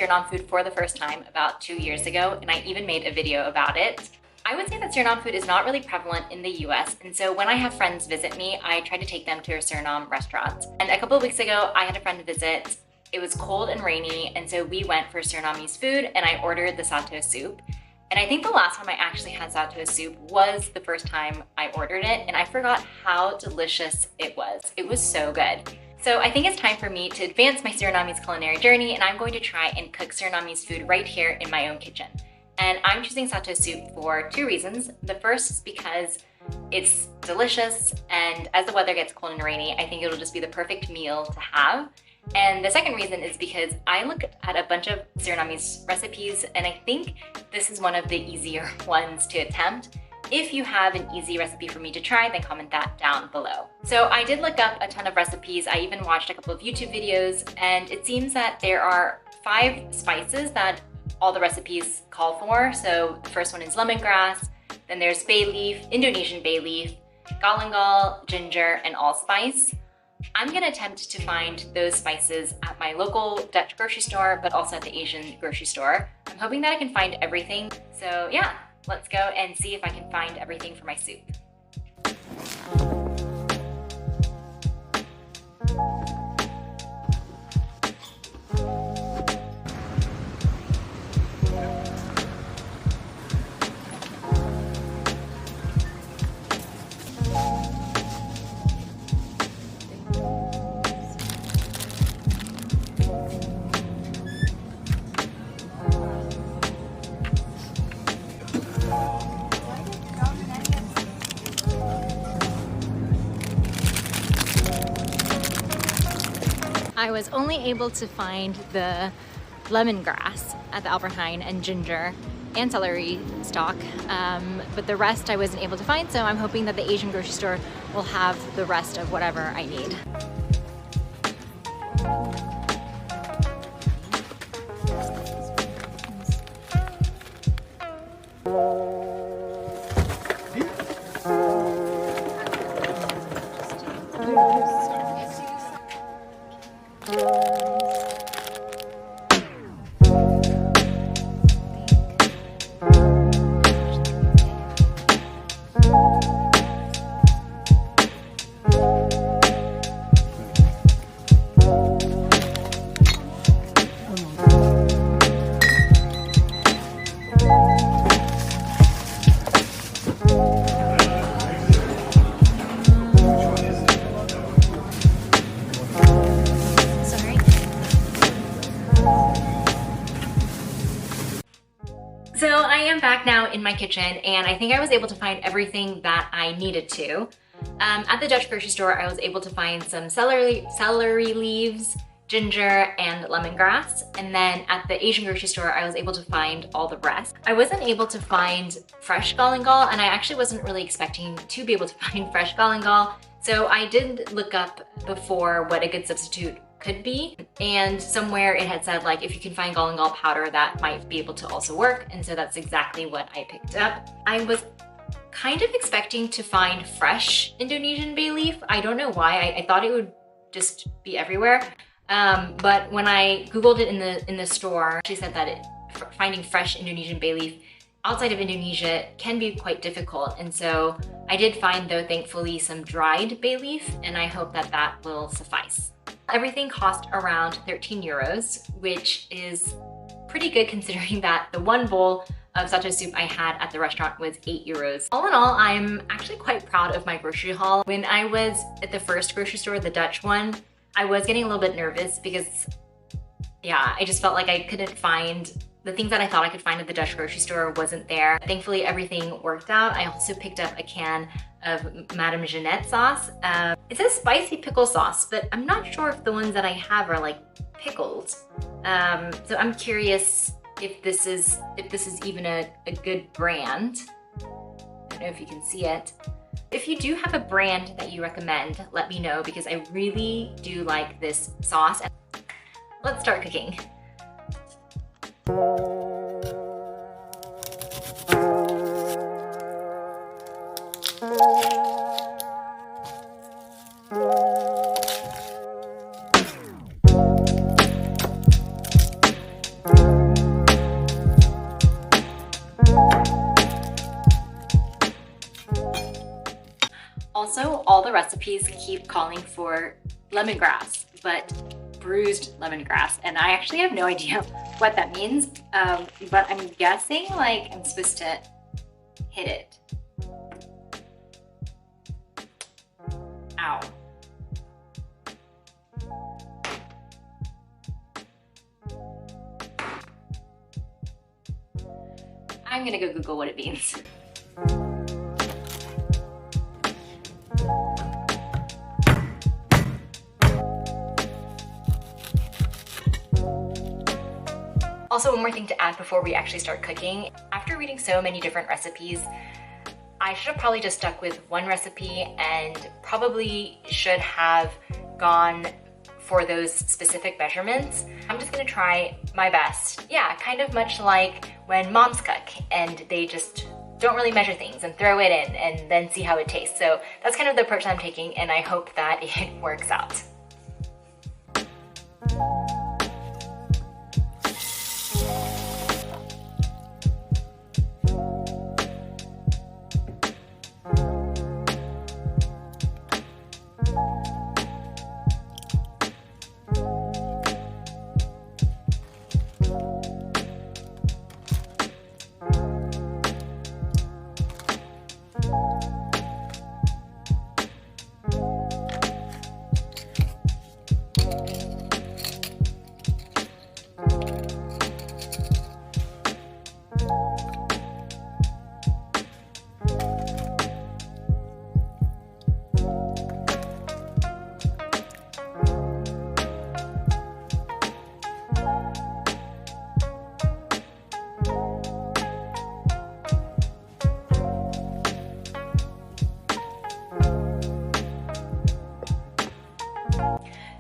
Suriname food for the first time about 2 years ago, and I even made a video about it. I would say that Suriname food is not really prevalent in the US, and so when I have friends visit me, I try to take them to a Suriname restaurant. And a couple of weeks ago, I had a friend visit. It was cold and rainy, and so we went for Surinamese food, and I ordered the Saoto Soup. And I think the last time I actually had Saoto Soup was the first time I ordered it, and I forgot how delicious it was. It was so good. So I think it's time for me to advance my Surinamese culinary journey, and I'm going to try and cook Surinamese food right here in my own kitchen. And I'm choosing Saoto Soup for 2 reasons. The first is because it's delicious, and as the weather gets cold and rainy, I think it'll just be the perfect meal to have. And the second reason is because I looked at a bunch of Surinamese recipes, and I think this is one of the easier ones to attempt. If you have an easy recipe for me to try, then comment that down below. So I did look up a ton of recipes. I even watched a couple of YouTube videos, and it seems that there are 5 spices that all the recipes call for. So the first one is lemongrass, then there's bay leaf, Indonesian bay leaf, galangal, ginger, and allspice. I'm gonna attempt to find those spices at my local Dutch grocery store, but also at the Asian grocery store. I'm hoping that I can find everything. So yeah, let's go and see if I can find everything for my soup. I was only able to find the lemongrass at the Albert Heijn and ginger and celery stalk, but the rest I wasn't able to find, so I'm hoping that the Asian grocery store will have the rest of whatever I need. So I am back now in my kitchen, and I think I was able to find everything that I needed to. At the Dutch grocery store, I was able to find some celery leaves, ginger, and lemongrass. And then at the Asian grocery store, I was able to find all the rest. I wasn't able to find fresh galangal, and I actually wasn't really expecting to be able to find fresh galangal. So I did look up before what a good substitute could be, and somewhere it had said, like, if you can find galangal powder, that might be able to also work, and so that's exactly what I picked up. I was kind of expecting to find fresh Indonesian bay leaf. I don't know why. I thought it would just be everywhere, but when I googled it in the store, she said that finding fresh Indonesian bay leaf outside of Indonesia can be quite difficult, and so I did find, though, thankfully, some dried bay leaf, and I hope that that will suffice. Everything cost around 13 euros, which is pretty good considering that the one bowl of Saoto soup I had at the restaurant was 8 euros. All in all, I'm actually quite proud of my grocery haul. When I was at the first grocery store, the Dutch one, I was getting a little bit nervous because, yeah, I just felt like I couldn't find the things that I thought I could find at the Dutch grocery store wasn't there. Thankfully, everything worked out. I also picked up a can of Madame Jeanette sauce. It says spicy pickle sauce, but I'm not sure if the ones that I have are like pickled. So I'm curious if this is even a good brand. I don't know if you can see it. If you do have a brand that you recommend, let me know, because I really do like this sauce. Let's start cooking. the recipes keep calling for lemongrass, but bruised lemongrass, and I actually have no idea what that means, but I'm guessing like I'm supposed to hit it. Ow. I'm gonna go Google what it means. Also, one more thing to add before we actually start cooking. After reading so many different recipes, I should have probably just stuck with one recipe and probably should have gone for those specific measurements. I'm just gonna try my best. Yeah, kind of much like when moms cook and they just don't really measure things and throw it in and then see how it tastes. So that's kind of the approach I'm taking, and I hope that it works out.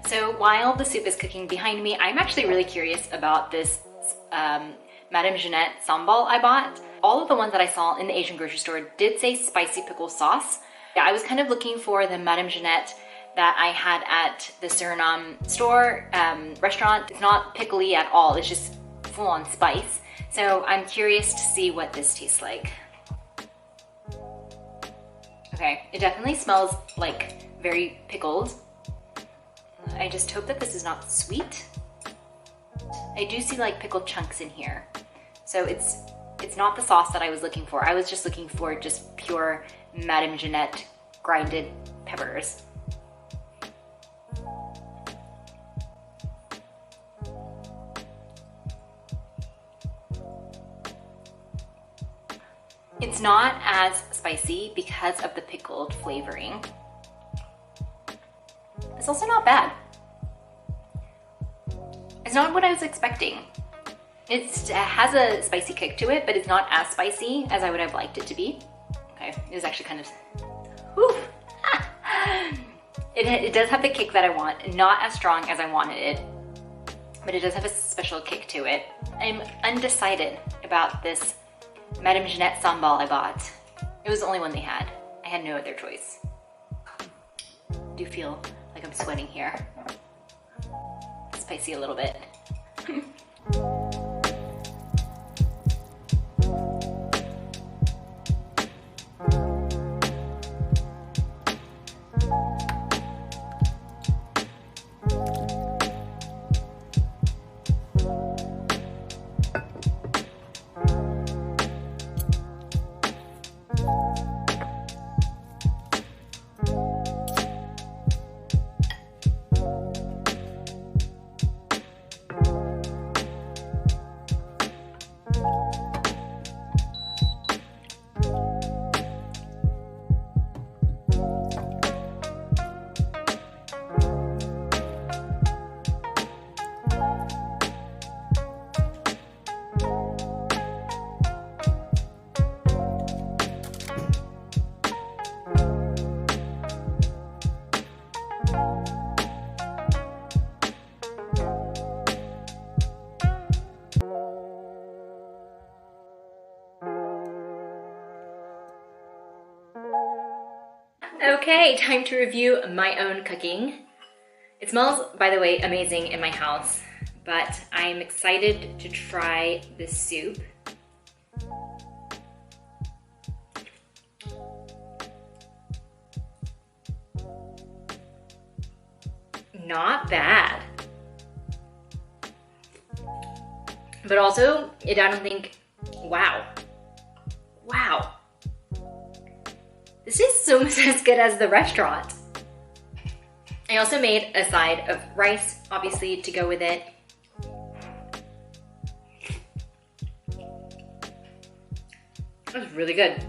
So while the soup is cooking behind me, I'm actually really curious about this Madame Jeanette Sambal I bought. All of the ones that I saw in the Asian grocery store did say spicy pickle sauce. Yeah, I was kind of looking for the Madame Jeanette that I had at the Suriname store restaurant. It's not pickly at all, it's just full on spice. So I'm curious to see what this tastes like. Okay, it definitely smells like very pickled. I just hope that this is not sweet. I do see like pickled chunks in here. So it's not the sauce that I was looking for. I was just looking for just pure Madame Jeanette grinded peppers. It's not as spicy because of the pickled flavoring. It's also not bad. It's not what I was expecting. It has a spicy kick to it, but it's not as spicy as I would have liked it to be. Okay, it was actually kind of, whew. It does have the kick that I want, not as strong as I wanted it, but it does have a special kick to it. I'm undecided about this Madame Jeanette Sambal I bought. It was the only one they had. I had no other choice. I do feel like I'm sweating here. Spicy a little bit. Okay, time to review my own cooking. It smells, by the way, amazing in my house, but I'm excited to try this soup. not bad. But also, I don't think, wow. Wow. This is almost as good as the restaurant. I also made a side of rice, obviously, to go with it. That was really good.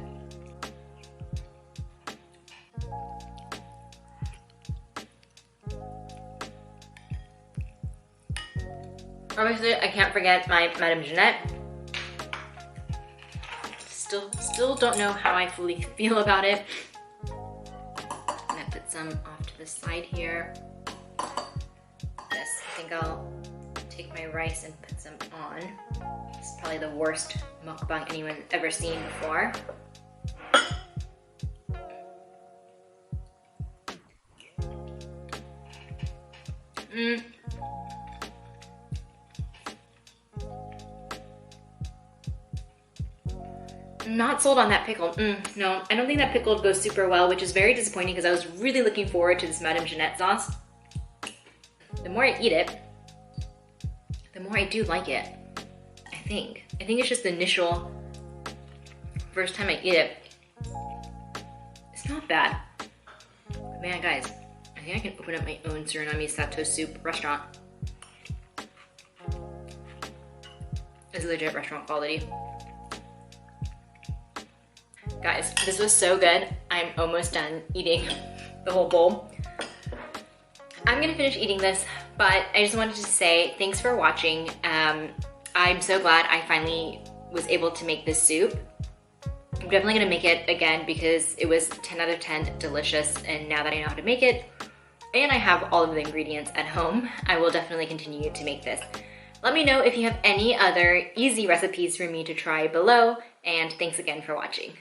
Obviously, I can't forget my Madame Jeanette. Still don't know how I fully feel about it. I'm gonna put some off to the side here. Yes, I think I'll take my rice and put some on. It's probably the worst mukbang anyone's ever seen before. Not sold on that pickle. No, I don't think that pickle goes super well, which is very disappointing because I was really looking forward to this Madame Jeanette sauce. The more I eat it, the more I do like it, I think. I think it's just the initial first time I eat it. It's not bad. But man, guys, I think I can open up my own Surinamese Saoto Soup restaurant. It's legit restaurant quality. Guys, this was so good. I'm almost done eating the whole bowl. I'm gonna finish eating this, but I just wanted to say thanks for watching. I'm so glad I finally was able to make this soup. I'm definitely gonna make it again because it was 10 out of 10 delicious, and now that I know how to make it, and I have all of the ingredients at home, I will definitely continue to make this. Let me know if you have any other easy recipes for me to try below, and thanks again for watching.